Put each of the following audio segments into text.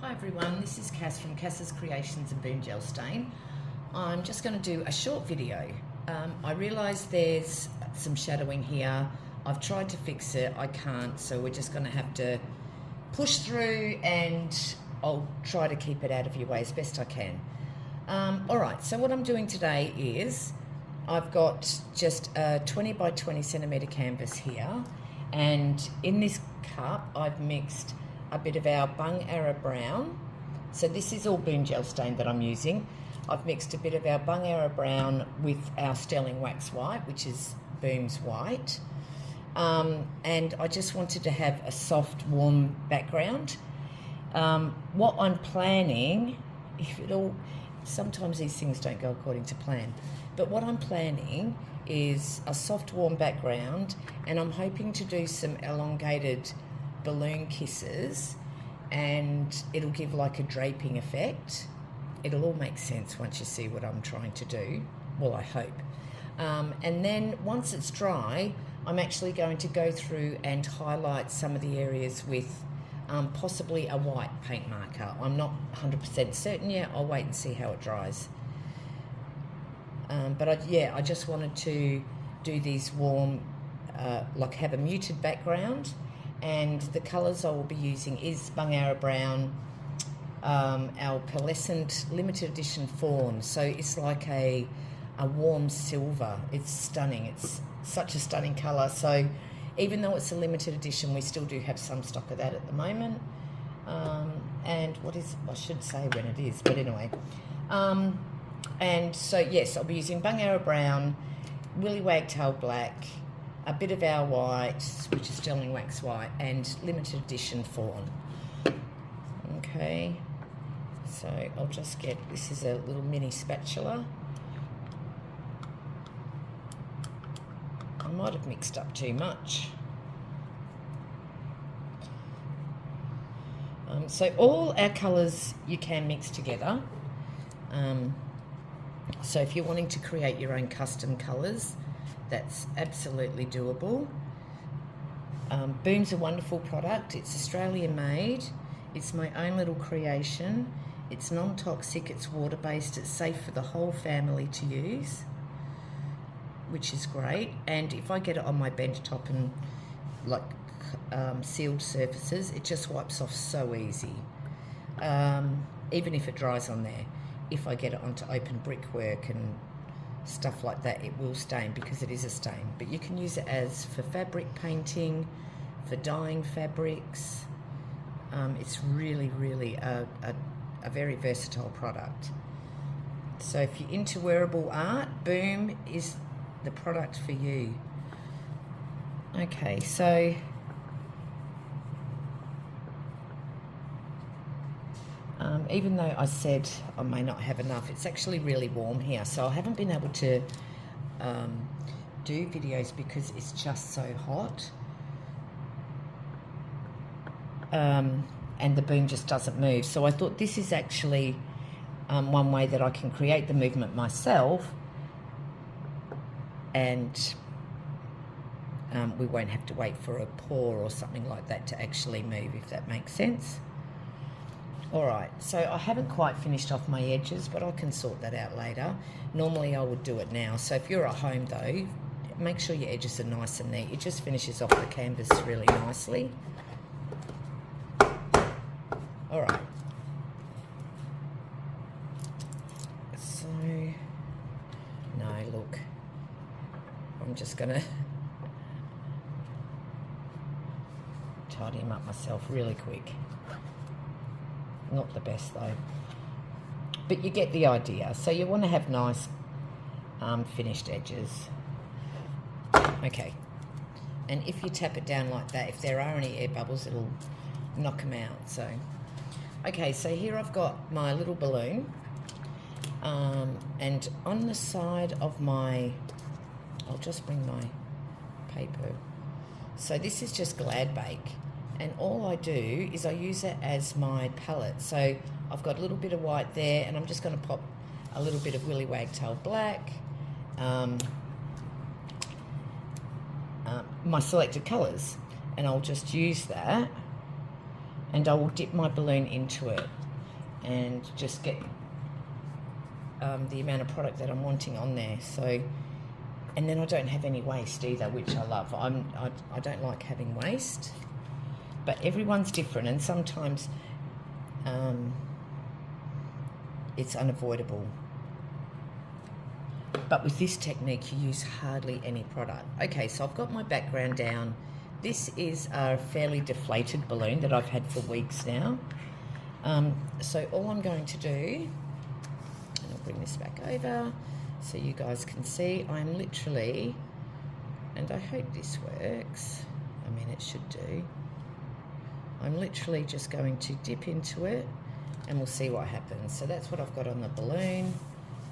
Hi everyone, this is Cass from Cass's Creations and Boom Gel Stain. I'm just going to do a short video. I realise there's some shadowing here. I've tried to fix it, I can't, so we're just going to have to push through and I'll try to keep it out of your way as best I can. Alright, so what I'm doing today is I've got just a 20 by 20 centimetre canvas here, and in this cup I've mixed a bit of our Bung Arrow Brown. So this is all Boom Gel Stain that I'm using. I've mixed a bit of our Bung Arrow Brown with our Sterling Wax White, which is Boom's White. And I just wanted to have a soft, warm background. What I'm planning, sometimes these things don't go according to plan, but what I'm planning is a soft, warm background, and I'm hoping to do some elongated balloon kisses, and it'll give like a draping effect. It'll all make sense once you see what I'm trying to do. Well, I hope. And then once it's dry, I'm actually going to go through and highlight some of the areas with possibly a white paint marker. I'm not 100% certain yet. I'll wait and see how it dries. But I just wanted to do these warm, like have a muted background. And the colours I will be using is Bung Arrow Brown, our Pearlescent limited edition Fawn. So it's like a warm silver. It's stunning. It's such a stunning colour. So even though it's a limited edition, we still do have some stock of that at the moment. And I should say when it is, but anyway. And so yes, I'll be using Bung Arrow Brown, Willy Wagtail Black, a bit of our white, which is Sterling Wax White, and limited edition Fawn. Okay, so I'll just get, this is a little mini spatula. I might have mixed up too much. So all our colours you can mix together. So if you're wanting to create your own custom colours, that's absolutely doable. Boom's a wonderful product. It's Australian made. It's my own little creation. It's non-toxic, it's water-based, it's safe for the whole family to use, which is great. And if I get it on my bench top and like sealed surfaces, it just wipes off so easy. Even if it dries on there. If I get it onto open brickwork and stuff like that, it will stain because it is a stain. But you can use it as for fabric painting, for dyeing fabrics. It's really, really a very versatile product. So if you're into wearable art, Boom is the product for you. Okay, so even though I said I may not have enough, it's actually really warm here, so I haven't been able to do videos because it's just so hot, and the boom just doesn't move. So I thought this is actually one way that I can create the movement myself, and we won't have to wait for a pour or something like that to actually move, if that makes sense. Alright, so I haven't quite finished off my edges, but I can sort that out later. Normally I would do it now. So if you're at home though, make sure your edges are nice and neat. It just finishes off the canvas really nicely. Alright. So, no, look. I'm just going to tidy them up myself really quick. Not the best though, but you get the idea. So you want to have nice finished edges. Okay, and if you tap it down like that, if there are any air bubbles, it'll knock them out. So okay, so here I've got my little balloon, and on the side of my, I'll just bring my paper. So this is just Glad Bake. And all I do is I use it as my palette. So I've got a little bit of white there, and I'm just going to pop a little bit of Willy Wagtail Black, my selected colours, and I'll just use that and I will dip my balloon into it and just get the amount of product that I'm wanting on there. So, and then I don't have any waste either, which I love. I don't like having waste, but everyone's different, and sometimes it's unavoidable. But with this technique, you use hardly any product. Okay, so I've got my background down. This is a fairly deflated balloon that I've had for weeks now. So all I'm going to do, and I'll bring this back over so you guys can see, I'm literally, and I hope this works, I mean it should do, I'm literally just going to dip into it and we'll see what happens. So that's what I've got on the balloon.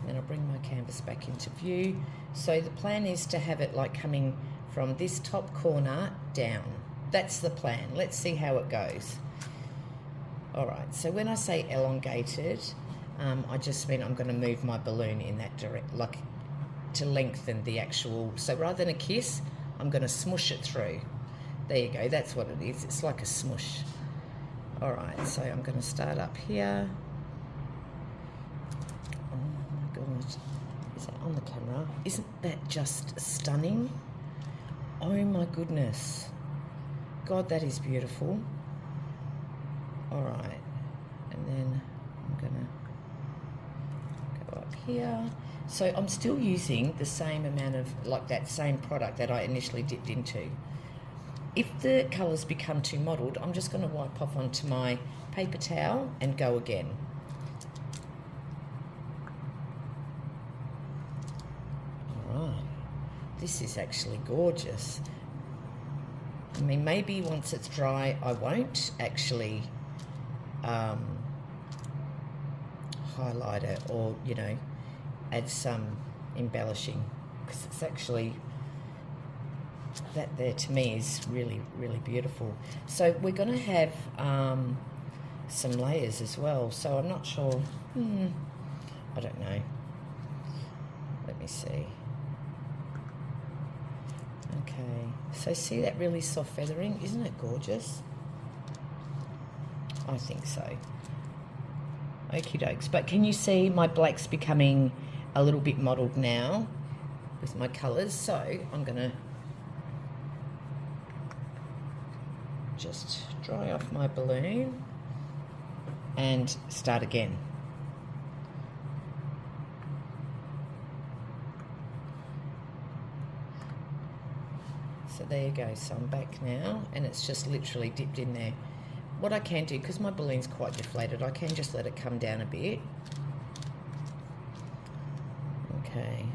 And then I'll bring my canvas back into view. So the plan is to have it like coming from this top corner down. That's the plan. Let's see how it goes. All right, so when I say elongated, I just mean I'm going to move my balloon in that direct, like to lengthen the actual, so rather than a kiss, I'm going to smush it through. There you go, that's what it is. It's like a smush. All right, so I'm going to start up here. Oh my God, is that on the camera? Isn't that just stunning? Oh my goodness. God, that is beautiful. All right, and then I'm gonna go up here. So I'm still using the same amount of, like that same product that I initially dipped into. If the colours become too mottled, I'm just gonna wipe off onto my paper towel and go again. All right, this is actually gorgeous. I mean, maybe once it's dry, I won't actually highlight it or, you know, add some embellishing, because it's actually, that there to me is really, really beautiful. So we're going to have some layers as well. So I'm not sure, I don't know. Let me see. Okay, so see that really soft feathering? Isn't it gorgeous? I think so. Okie dokes. But can you see my black's becoming a little bit mottled now with my colours? So I'm going to just dry off my balloon and start again. So there you go. So I'm back now and it's just literally dipped in there. What I can do, because my balloon's quite deflated, I can just let it come down a bit. Okay.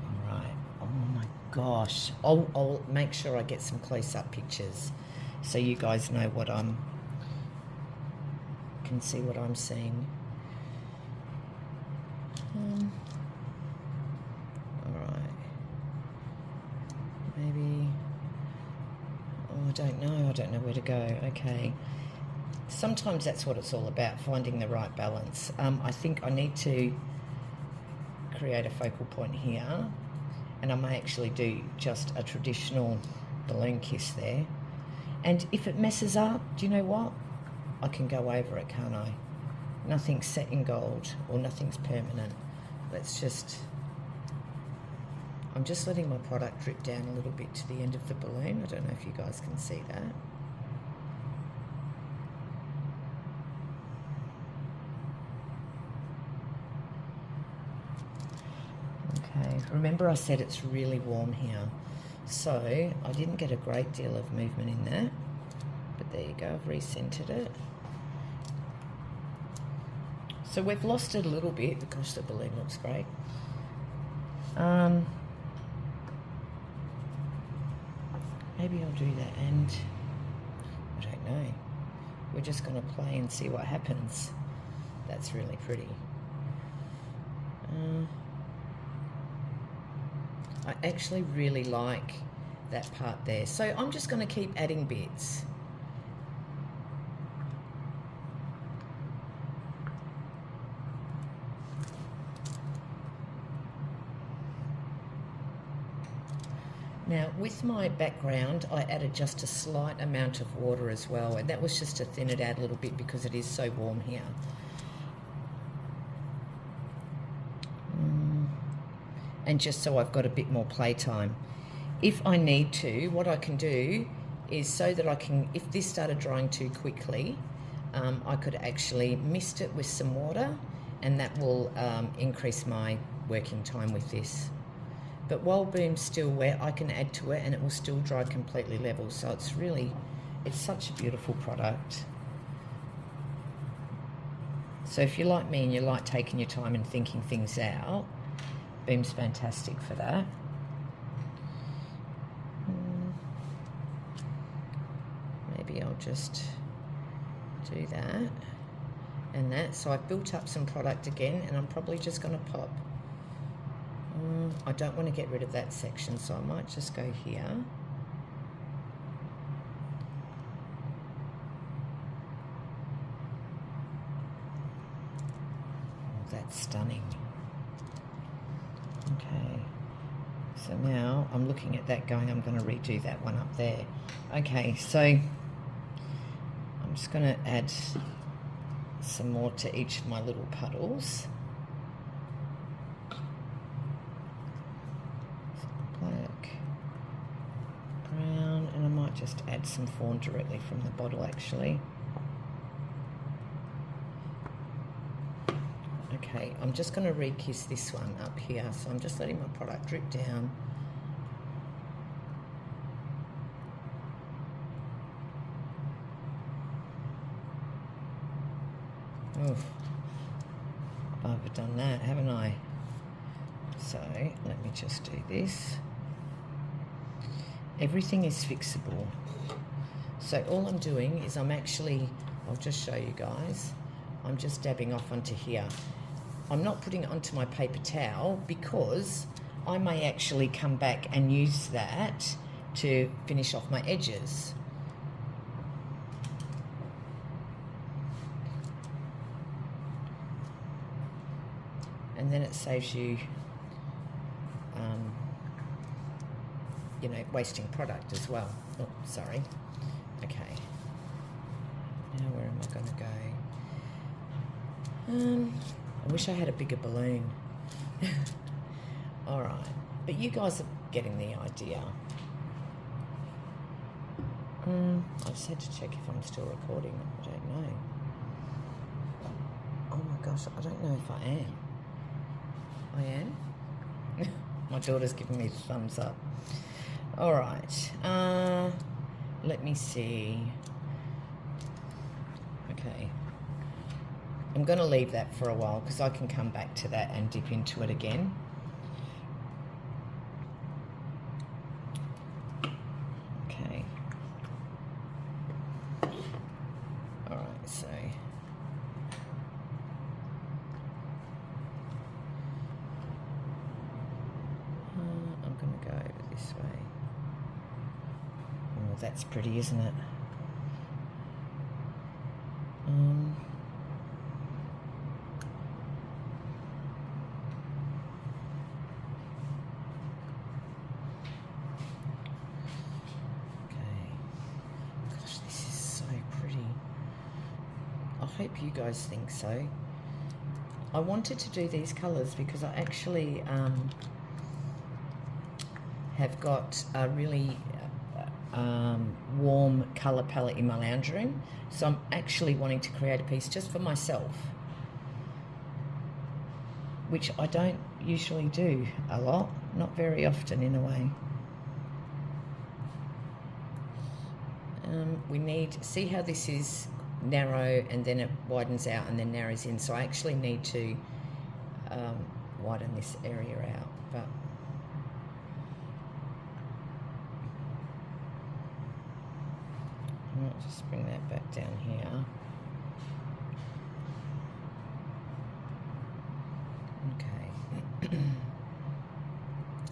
All right. Oh my gosh. I'll make sure I get some close-up pictures so you guys know what can see what I'm seeing. Maybe, oh, I don't know where to go. Okay, sometimes that's what it's all about, finding the right balance. I think I need to create a focal point here, and I may actually do just a traditional balloon kiss there, and if it messes up, do you know what, I can go over it, can't I? Nothing's set in gold, or nothing's permanent. Let's just, I'm just letting my product drip down a little bit to the end of the balloon. I don't know if you guys can see that. Okay, remember I said it's really warm here. So I didn't get a great deal of movement in that, but there you go, I've recentered it. So we've lost it a little bit because the balloon looks great. Maybe I'll do that, and I don't know. We're just going to play and see what happens. That's really pretty. I actually really like that part there. So I'm just going to keep adding bits. Now, with my background, I added just a slight amount of water as well, and that was just to thin it out a little bit because it is so warm here. And just so I've got a bit more playtime. If I need to, what I can do is so that I can, if this started drying too quickly, I could actually mist it with some water, and that will increase my working time with this. But while Boom's still wet, I can add to it and it will still dry completely level. So it's really, it's such a beautiful product. So if you're like me and you like taking your time and thinking things out, Boom's fantastic for that. Maybe I'll just do that and that. So I've built up some product again, and I'm probably just going to pop. I don't want to get rid of that section, so I might just go here. Oh, that's stunning. Okay, so now I'm looking at that going, I'm going to redo that one up there. Okay, so I'm just going to add some more to each of my little puddles. Black, brown, and I might just add some fawn directly from the bottle actually. Okay, I'm just going to re-kiss this one up here, so I'm just letting my product drip down. Oh, I've overdone that, haven't I? So let me just do this. Everything is fixable. So all I'm doing is I'm actually, I'll just show you guys, I'm just dabbing off onto here. I'm not putting it onto my paper towel because I may actually come back and use that to finish off my edges. And then it saves you, you know, wasting product as well. Oh, sorry. Okay. Now where am I going to go? I wish I had a bigger balloon. All right, but you guys are getting the idea. I just had to check if I'm still recording. I don't know. Oh my gosh, I don't know if I am. I am? My daughter's giving me the thumbs up. All right, let me see. Okay. I'm going to leave that for a while because I can come back to that and dip into it again. Okay. All right, so I'm going to go over this way. Oh, that's pretty, isn't it? I hope you guys think so. I wanted to do these colours because I actually have got a really warm colour palette in my lounge room. So I'm actually wanting to create a piece just for myself, which I don't usually do a lot, not very often in a way. We need, see how this is narrow and then it widens out and then narrows in, so I actually need to widen this area out, but I'll just bring that back down here. Okay.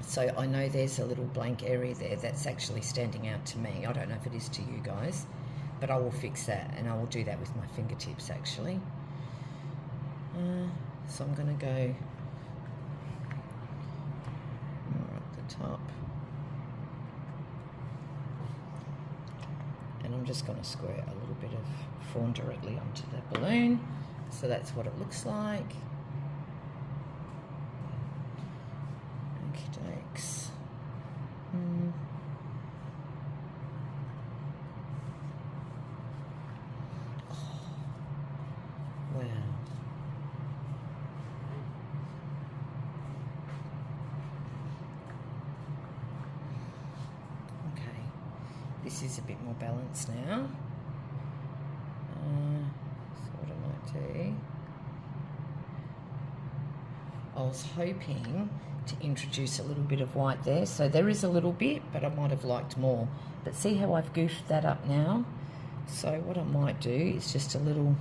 So I know there's a little blank area there that's actually standing out to me. I don't know if it is to you guys, but I will fix that, and I will do that with my fingertips actually. So I'm going to go more at the top. I'm just going to squirt a little bit of fawn directly onto the balloon. So that's what it looks like. Okey-dokes. Oh, wow. Okay, this is a bit more balanced now. So what I might do, I was hoping to introduce a little bit of white there. So there is a little bit, but I might have liked more. But see how I've goofed that up now? So what I might do is just a little...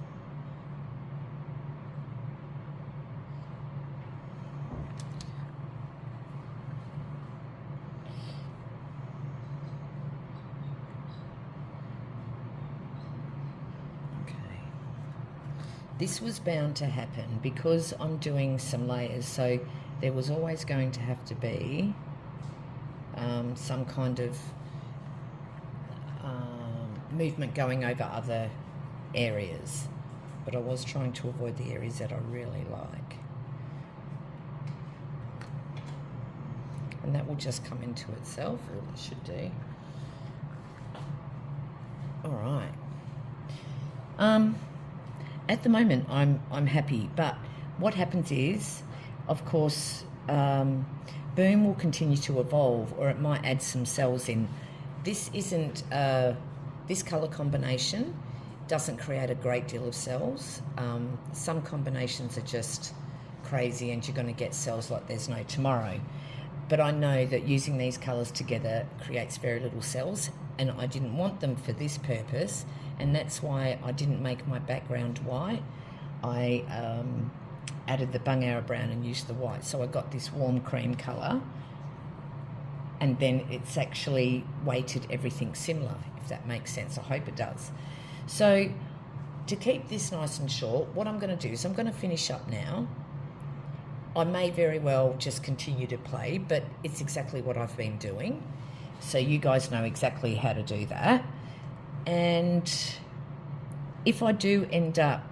This was bound to happen because I'm doing some layers, so there was always going to have to be some kind of movement going over other areas, but I was trying to avoid the areas that I really like. And that will just come into itself, or it should do. All right. At the moment, I'm happy, but what happens is, of course, Boom will continue to evolve, or it might add some cells in. This isn't, this colour combination doesn't create a great deal of cells. Some combinations are just crazy and you're going to get cells like there's no tomorrow. But I know that using these colours together creates very little cells, and I didn't want them for this purpose, and that's why I didn't make my background white. I added the Bungarra brown and used the white, so I got this warm cream colour, and then it's actually weighted everything similar, if that makes sense. I hope it does. So to keep this nice and short, what I'm going to do is I'm going to finish up now. I may very well just continue to play, but it's exactly what I've been doing. So you guys know exactly how to do that. And if I do end up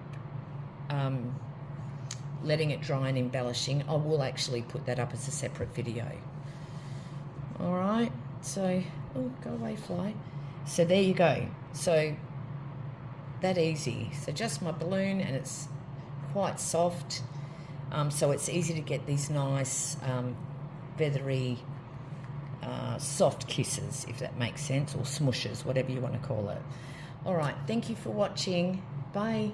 letting it dry and embellishing, I will actually put that up as a separate video. All right, so, oh, go away, fly. So there you go. So that easy. So just my balloon, and it's quite soft. So it's easy to get these nice feathery soft kisses, if that makes sense, or smooshes, whatever you want to call it. All right, thank you for watching. Bye.